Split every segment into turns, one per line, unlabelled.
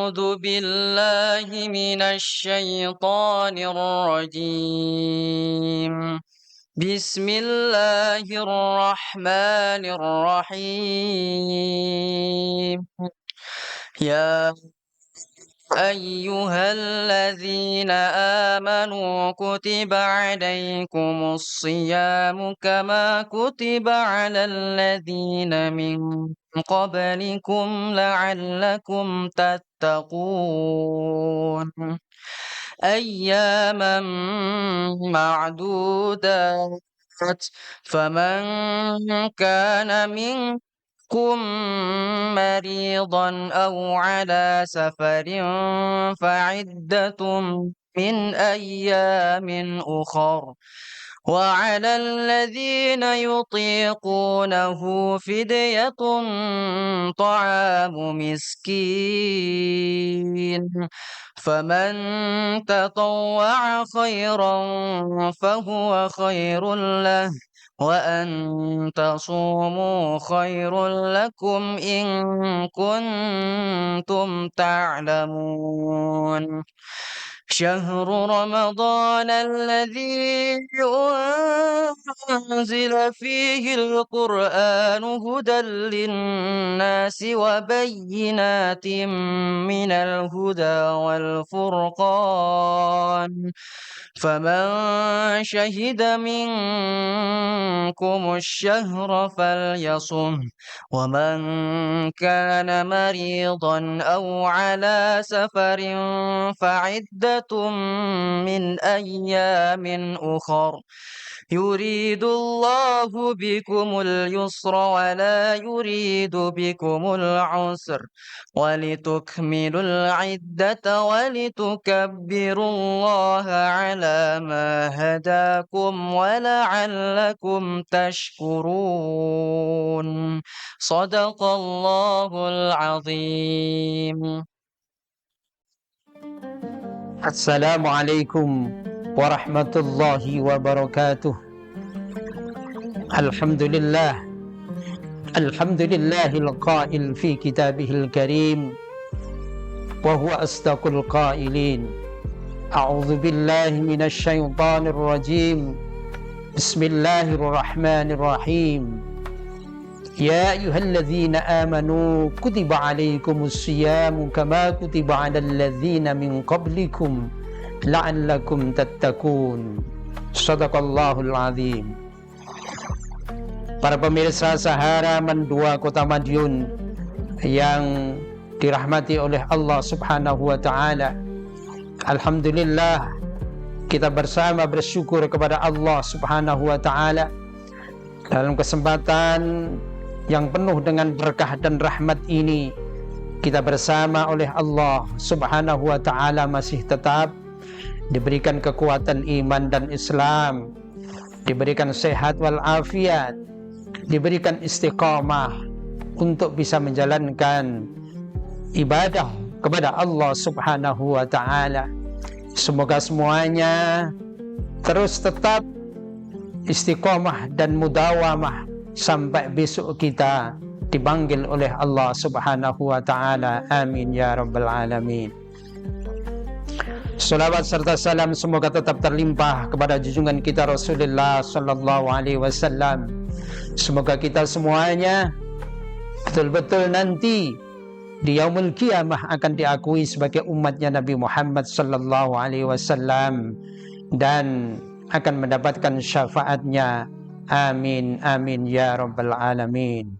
أعوذ بالله من الشيطان الرجيم. بسم الله الرحمن الرحيم. يا أيها الذين آمنوا كتب عليكم الصيام كما كتب على الذين من قبلكم لعلكم تتقون أياما معدودات فمن كان منكم مريضا أو على سفر فعدة من أيام أخر وعلى الذين يطيقونه فدية طعام مسكين فمن تطوع خيرا فهو خير له وأن تصوموا خير لكم إن كنتم تعلمون شهر رمضان الذي أنزل فيه القرآن هدى للناس وبينات من الهدى والفرقان فمن شهد منكم الشهر فليصم ومن كان مريضا أو على سفر فعدة من أيام أخر يريد الله بكم اليسر ولا يريد بكم العسر ولتكملوا العدة ولتكبروا الله على ما هداكم ولعلكم تشكرون صدق الله العظيم.
Assalamualaikum warahmatullahi wabarakatuh. Alhamdulillah Alhamdulillahil qail fi kitabihil karim wa huwa asdaqul qailin. A'udzu billahi minasy syaithanir rajim. Bismillahirrahmanirrahim. Ya ayyuhalladzina amanu kutiba alaikumus siyamu kama kutiba alal ladzina min qablikum la'allakum tattaqun. Shadaqallahul azim. Para pemirsa Sahara Mandua Kota Madiun yang dirahmati oleh Allah Subhanahu wa taala. Alhamdulillah kita bersama bersyukur kepada Allah Subhanahu wa taala dalam kesempatan yang penuh dengan berkah dan rahmat ini. Kita bersama oleh Allah Subhanahu wa taala masih tetap diberikan kekuatan iman dan Islam, diberikan sehat walafiat, diberikan istiqamah untuk bisa menjalankan ibadah kepada Allah Subhanahu wa taala. Semoga semuanya terus tetap istiqamah dan mudawamah sampai besok kita dipanggil oleh Allah Subhanahu wa taala. Amin ya rabbal alamin. Salawat serta salam semoga tetap terlimpah kepada junjungan kita Rasulullah sallallahu alaihi wasallam. Semoga kita semuanya betul-betul nanti di yaumul qiyamah akan diakui sebagai umatnya Nabi Muhammad sallallahu alaihi wasallam dan akan mendapatkan syafaatnya. Amin amin ya rabbal alamin.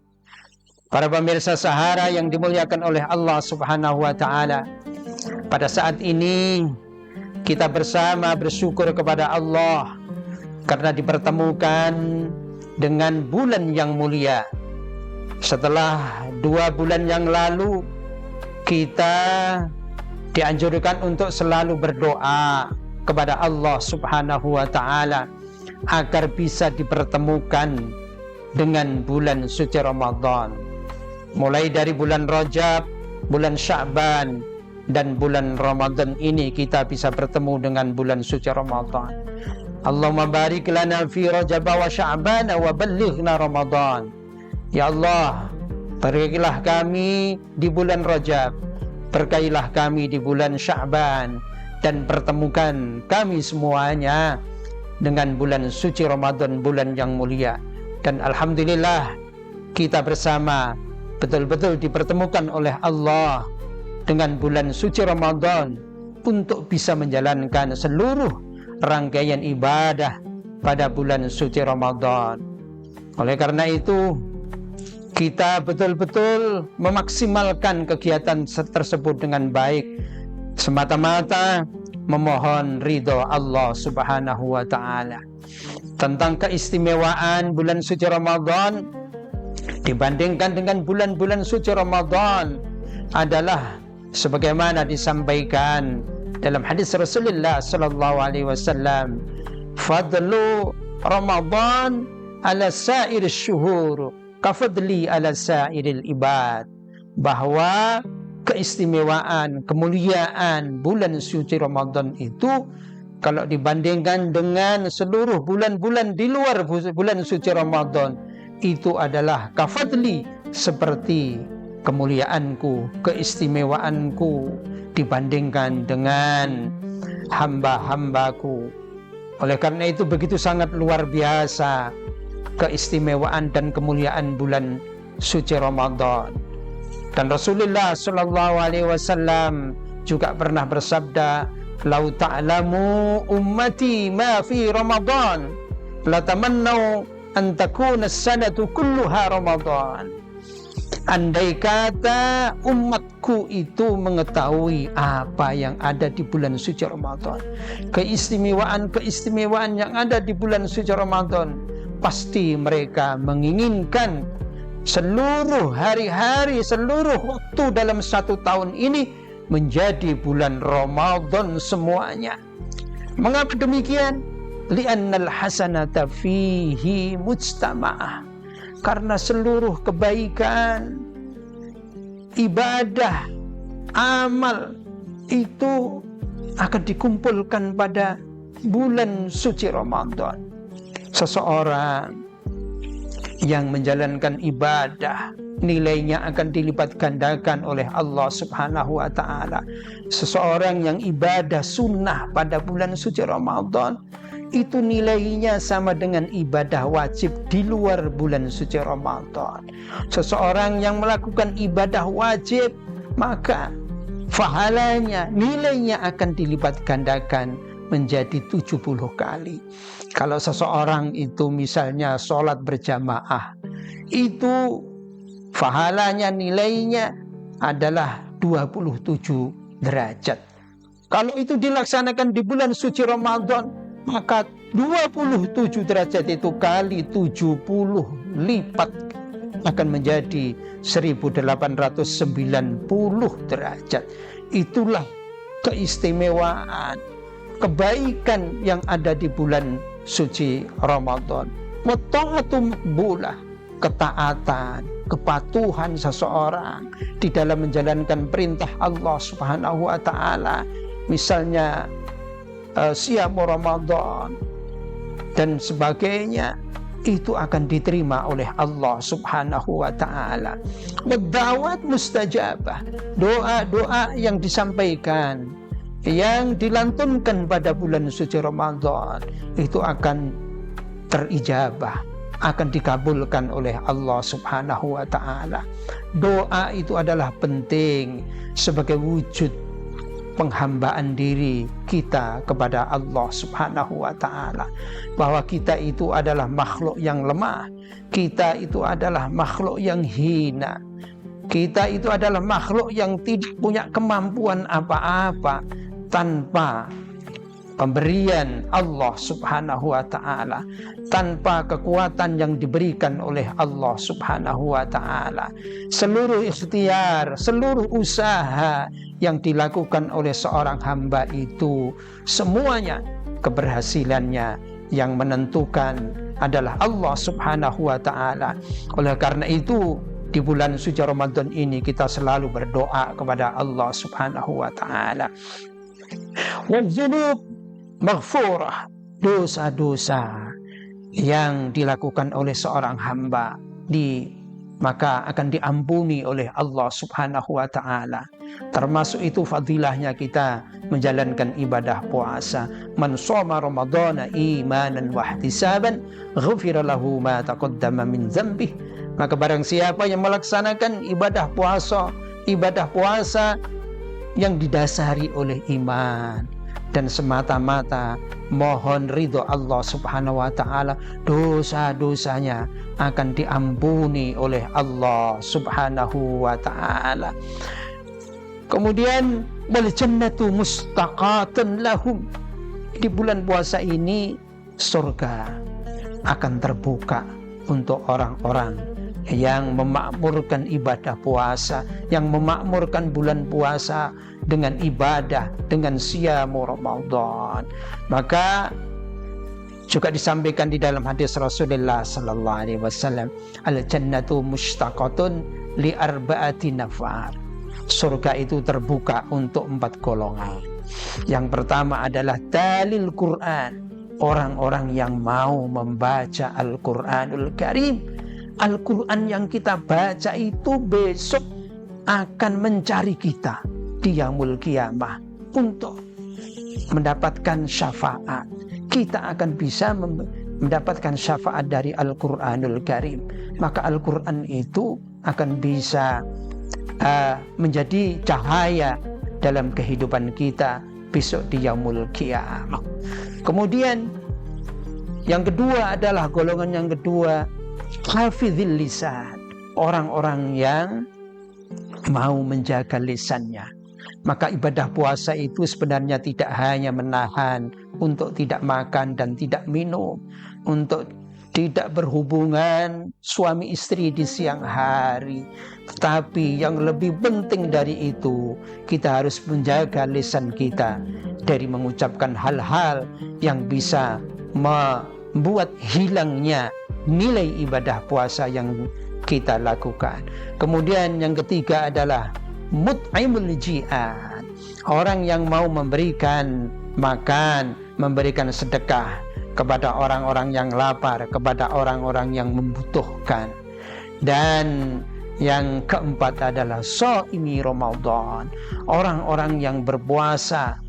Para pemirsa Sahara yang dimuliakan oleh Allah Subhanahu wa taala, pada saat ini kita bersama bersyukur kepada Allah karena dipertemukan dengan bulan yang mulia. Setelah 2 bulan yang lalu kita dianjurkan untuk selalu berdoa kepada Allah Subhanahu wa taala agar bisa dipertemukan dengan bulan suci Ramadan. Mulai dari bulan Rajab, bulan Sya'ban dan bulan Ramadan ini kita bisa bertemu dengan bulan suci Ramadan. Allahumma barik lana fi Rajab wa Sya'ban wa ballighna Ramadan. Ya Allah, berikanlah kami di bulan Rajab berkailah kami di bulan Sya'ban dan pertemukan kami semuanya dengan bulan suci Ramadan, bulan yang mulia. Dan alhamdulillah kita bersama betul-betul dipertemukan oleh Allah dengan bulan suci Ramadan untuk bisa menjalankan seluruh rangkaian ibadah pada bulan suci Ramadan. Oleh karena itu, kita betul-betul memaksimalkan kegiatan tersebut dengan baik, semata-mata memohon ridho Allah Subhanahu wa ta'ala. Tentang keistimewaan bulan suci Ramadan dibandingkan dengan bulan-bulan suci Ramadan adalah sebagaimana disampaikan dalam hadis Rasulullah sallallahu alaihi wasallam, fadlu Ramadan ala sa'ir syuhur kafadli ala sa'iril ibad, bahwa keistimewaan, kemuliaan bulan suci Ramadan itu kalau dibandingkan dengan seluruh bulan-bulan di luar bulan suci Ramadan, itu adalah kafadli, seperti kemuliaanku, keistimewaanku dibandingkan dengan hamba-hambaku. Oleh karena itu begitu sangat luar biasa keistimewaan dan kemuliaan bulan suci Ramadan. Dan Rasulullah sallallahu alaihi wasallam juga pernah bersabda, "Lau ta'lamu ummati ma fi Ramadan, la tamannau an takuna as-sanatu kulluha Ramadan." Andai kata umatku itu mengetahui apa yang ada di bulan suci Ramadan, keistimewaan-keistimewaan yang ada di bulan suci Ramadan, pasti mereka menginginkan seluruh hari-hari, seluruh waktu dalam satu tahun ini menjadi bulan Ramadan semuanya. Mengapa demikian? Li'annal hasanata fihi mujtama'ah. Karena seluruh kebaikan, ibadah, amal itu akan dikumpulkan pada bulan suci Ramadan. Seseorang yang menjalankan ibadah, nilainya akan dilipat gandakan oleh Allah Subhanahu wa ta'ala. Seseorang yang ibadah sunnah pada bulan suci Ramadan, itu nilainya sama dengan ibadah wajib di luar bulan suci Ramadan. Seseorang yang melakukan ibadah wajib, maka pahalanya, nilainya akan dilipat gandakan menjadi 70 kali. Kalau seseorang itu misalnya sholat berjamaah, itu pahalanya, nilainya adalah 27 derajat. Kalau itu dilaksanakan di bulan suci Ramadan, maka 27 derajat itu kali 70 lipat akan menjadi 1890 derajat. Itulah keistimewaan, kebaikan yang ada di bulan suci Ramadan. Wata'atu makbulah, ketaatan, kepatuhan seseorang di dalam menjalankan perintah Allah Subhanahu wa ta'ala, misalnya siam Ramadan dan sebagainya, itu akan diterima oleh Allah Subhanahu wa ta'ala. Da'wat mustajabah, doa-doa yang disampaikan, yang dilantunkan pada bulan suci Ramadan, itu akan terijabah, akan dikabulkan oleh Allah Subhanahu wa ta'ala. Doa itu adalah penting sebagai wujud penghambaan diri kita kepada Allah Subhanahu wa ta'ala, bahwa kita itu adalah makhluk yang lemah, kita itu adalah makhluk yang hina, kita itu adalah makhluk yang tidak punya kemampuan apa-apa tanpa pemberian Allah Subhanahu wa ta'ala, tanpa kekuatan yang diberikan oleh Allah Subhanahu wa ta'ala. Seluruh ikhtiar, seluruh usaha yang dilakukan oleh seorang hamba itu, semuanya keberhasilannya yang menentukan adalah Allah Subhanahu wa ta'ala. Oleh karena itu, di bulan suci Ramadan ini kita selalu berdoa kepada Allah Subhanahu wa ta'ala. Wadzunub maghfurah, dosa-dosa yang dilakukan oleh seorang hamba di maka akan diampuni oleh Allah Subhanahu wa ta'ala. Termasuk itu fadilahnya kita menjalankan ibadah puasa. Man shoma ramadhana imanan wa ihtisaban ghufira lahu ma taqaddama min dzambih. Maka barang siapa yang melaksanakan ibadah puasa yang didasari oleh iman dan semata-mata mohon ridho Allah Subhanahu wa ta'ala, dosa-dosanya akan diampuni oleh Allah Subhanahu wa ta'ala. Kemudian wal jannatu mustaqatun lahum. Di bulan puasa ini surga akan terbuka untuk orang-orang yang memakmurkan ibadah puasa, yang memakmurkan bulan puasa dengan ibadah, dengan siyamu Ramadan. Maka juga disampaikan di dalam hadis Rasulullah sallallahu alaihi wasallam, al-jannatu mushtaqatun li arba'ati nafar. Surga itu terbuka untuk 4 golongan. Yang pertama adalah talil Quran, orang-orang yang mau membaca Al-Quranul Karim. Al-Quran yang kita baca itu besok akan mencari kita di yaumul qiyamah untuk mendapatkan syafaat. Kita akan bisa mendapatkan syafaat dari Al-Quranul Karim. Maka Al-Quran itu akan bisa menjadi cahaya dalam kehidupan kita besok di yaumul qiyamah. Kemudian yang kedua adalah golongan yang kedua, hafizil lisan, orang-orang yang mau menjaga lisannya. Maka ibadah puasa itu sebenarnya tidak hanya menahan untuk tidak makan dan tidak minum, untuk tidak berhubungan suami istri di siang hari, tetapi yang lebih penting dari itu, kita harus menjaga lisan kita dari mengucapkan hal-hal yang bisa membuat hilangnya nilai ibadah puasa yang kita lakukan. Kemudian yang ketiga adalah mut'imul ji'ad, orang yang mau memberikan makan, memberikan sedekah kepada orang-orang yang lapar, kepada orang-orang yang membutuhkan. Dan yang keempat adalah shaimi Ramadan, orang-orang yang berpuasa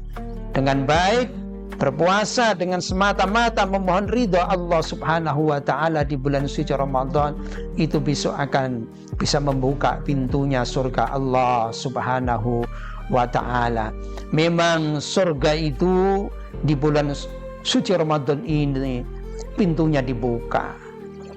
dengan baik, berpuasa dengan semata-mata memohon ridho Allah Subhanahu wa ta'ala di bulan suci Ramadan, itu besok akan bisa membuka pintunya surga Allah Subhanahu wa ta'ala. Memang surga itu di bulan suci Ramadan ini pintunya dibuka,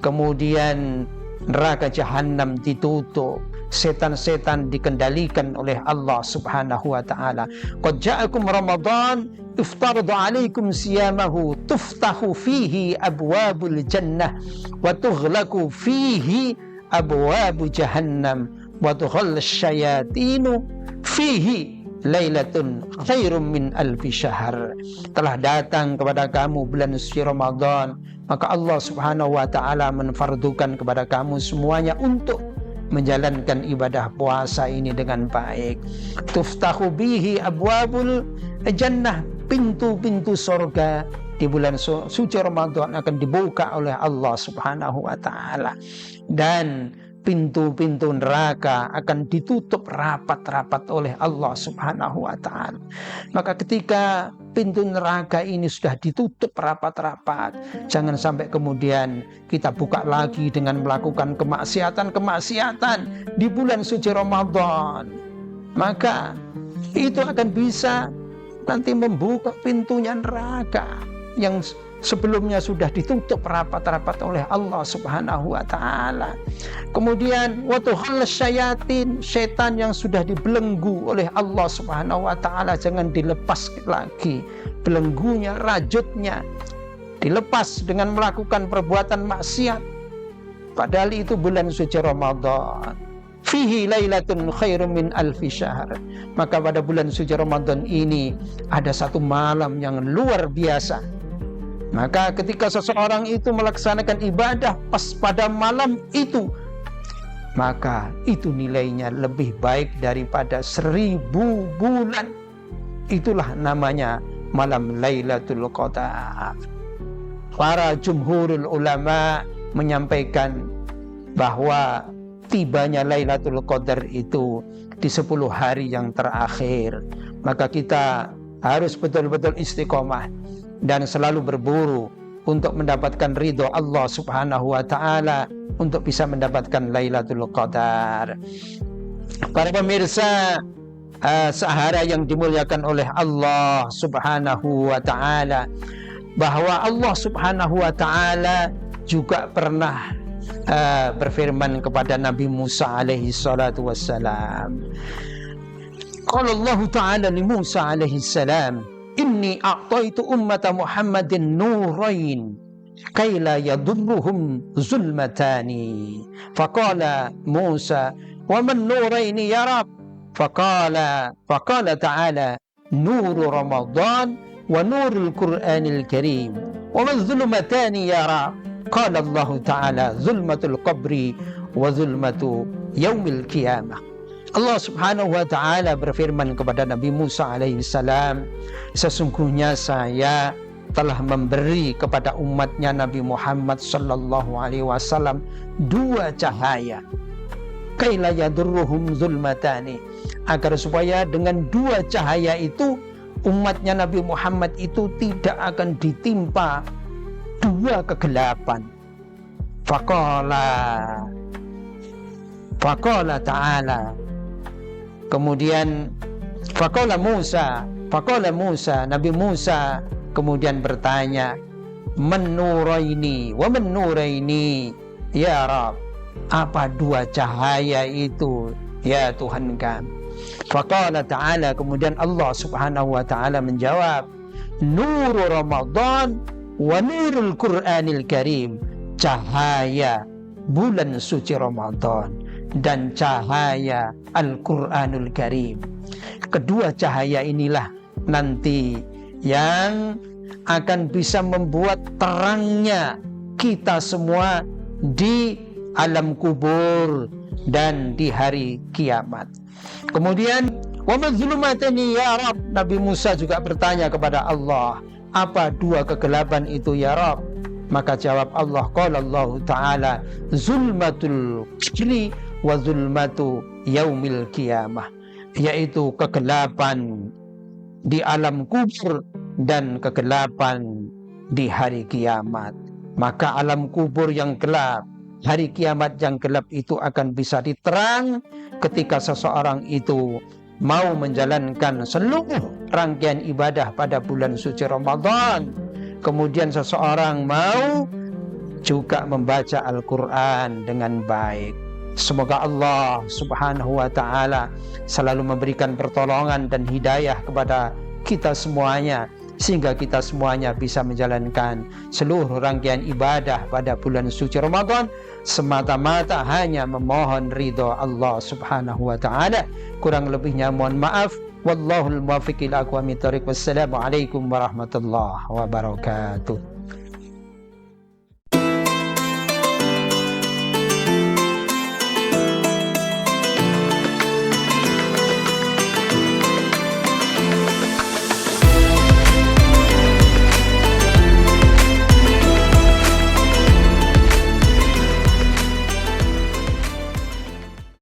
kemudian neraka jahanam ditutup, setan-setan dikendalikan oleh Allah Subhanahu wa ta'ala. Qad ja'akum Ramadan iftaradu alaikum siyamahu tuftahu fihi abwabul jannah wa tughlaqu fihi abwabu jahannam wa tughalla syayatinu fihi lailatun khairum min alfi syahr. Telah datang kepada kamu bulan suci Ramadan, maka Allah Subhanahu wa ta'ala menfardukan kepada kamu semuanya untuk menjalankan ibadah puasa ini dengan baik. Tuftahu bihi abwabul jannah, pintu-pintu surga di bulan suci Ramadan akan dibuka oleh Allah Subhanahu wa ta'ala, dan pintu-pintu neraka akan ditutup rapat-rapat oleh Allah Subhanahu wa ta'ala. Maka ketika pintu neraka ini sudah ditutup rapat-rapat, jangan sampai kemudian kita buka lagi dengan melakukan kemaksiatan-kemaksiatan di bulan suci Ramadan. Maka itu akan bisa nanti membuka pintunya neraka yang sebelumnya sudah ditutup rapat-rapat oleh Allah Subhanahu wa ta'ala. Kemudian watuhal syayatin, setan yang sudah dibelenggu oleh Allah Subhanahu wa ta'ala jangan dilepas lagi belenggunya, rajutnya dilepas dengan melakukan perbuatan maksiat, padahal itu bulan suci Ramadan. Fihi lailatun khairum min alfi syahr. Maka pada bulan suci Ramadan ini ada satu malam yang luar biasa. Maka ketika seseorang itu melaksanakan ibadah pas pada malam itu, maka itu nilainya lebih baik daripada 1000 bulan. Itulah namanya malam Lailatul Qadar. Para jumhurul ulama menyampaikan bahwa tibanya Lailatul Qadar itu di 10 hari yang terakhir. Maka kita harus betul-betul istiqomah dan selalu berburu untuk mendapatkan ridho Allah Subhanahu wa Ta'ala, untuk bisa mendapatkan Lailatul Qadar. Para pemirsa sahara yang dimuliakan oleh Allah Subhanahu wa Ta'ala, bahwa Allah Subhanahu wa Ta'ala juga pernah berfirman kepada Nabi Musa alaihi salatu wassalam. Qala Allah Ta'ala li Musa alaihi salam, inni a'taitu ummata Muhammadin nurain kay la yadurruhum zulmatani. Faqala Musa, wa man nuraini ya Rab? Faqala ta'ala, nuru Ramadan wa nurul Qur'anil Karim. Wa man zulmatani ya Rab? Qala Allah Ta'ala, zulmatul qabri wa zulmatu yaumil qiyamah. Allah Subhanahu wa Ta'ala berfirman kepada Nabi Musa alaihi salam, sesungguhnya saya telah memberi kepada umatnya Nabi Muhammad sallallahu alaihi wasallam 2 cahaya. Kaila yadurruhum zulmatani, agar supaya dengan 2 cahaya itu umatnya Nabi Muhammad itu tidak akan ditimpa 2 kegelapan. Faqala ta'ala, kemudian faqala Musa, Nabi Musa kemudian bertanya, menuraini wa menuraini ya Rab, apa 2 cahaya itu ya Tuhan kami? Faqala ta'ala, kemudian Allah Subhanahu wa Ta'ala menjawab, nuru Ramadan wa nurul Qur'anil Karim, cahaya bulan suci Ramadan dan cahaya Al-Quranul Karim. Kedua cahaya inilah nanti yang akan bisa membuat terangnya kita semua di alam kubur dan di hari kiamat. Kemudian wa madzulumatani ya Rab, Nabi Musa juga bertanya kepada Allah, apa 2 kegelapan itu ya Rab? Maka jawab Allah, qala Allah Ta'ala, zulmatul qabri wa zulmatu yaumil qiyamah, yaitu kegelapan di alam kubur dan kegelapan di hari kiamat. Maka alam kubur yang gelap, hari kiamat yang gelap itu akan bisa diterang ketika seseorang itu mau menjalankan seluruh rangkaian ibadah pada bulan suci Ramadan. Kemudian seseorang mau juga membaca Al-Quran dengan baik. Semoga Allah Subhanahu wa Ta'ala selalu memberikan pertolongan dan hidayah kepada kita semuanya, sehingga kita semuanya bisa menjalankan seluruh rangkaian ibadah pada bulan suci Ramadan semata-mata hanya memohon ridho Allah Subhanahu wa Ta'ala. Kurang lebihnya mohon maaf. Wallahul muwaffiq ila aqwamit thoriq. Wassalamualaikum warahmatullahi wabarakatuh.